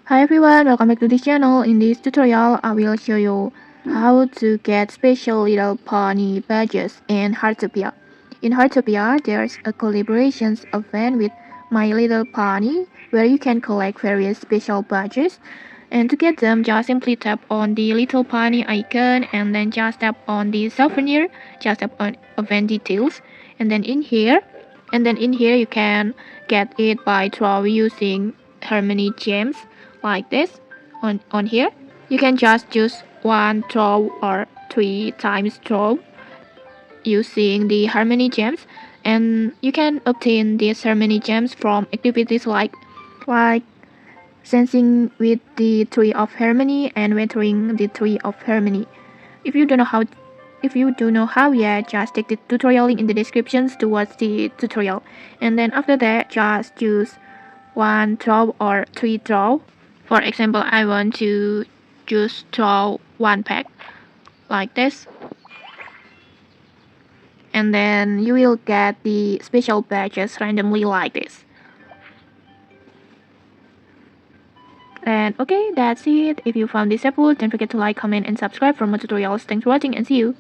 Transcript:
Hi everyone, welcome back to this channel. In this tutorial, I will show you how to get special little pony badges in Heartopia. In Heartopia, there's a collaborations event with My Little Pony where you can collect various special badges. And to get them, just simply tap on the little pony icon and then just tap on the souvenir, just tap on event details. And then in here, you can get it by using Harmony gems like this on here. You can just choose one throw or three times throw using the Harmony gems, and you can obtain these Harmony gems from activities like sensing with the tree of harmony and watering the tree of harmony. If you don't know how yet, just take the tutorial link in the descriptions to watch the tutorial. And then after that, just choose one throw or three throw. For example, I want to just throw one pack like this. And then you will get the special badges randomly like this. And okay, that's it. If you found this helpful, don't forget to like, comment, and subscribe for more tutorials. Thanks for watching and see you.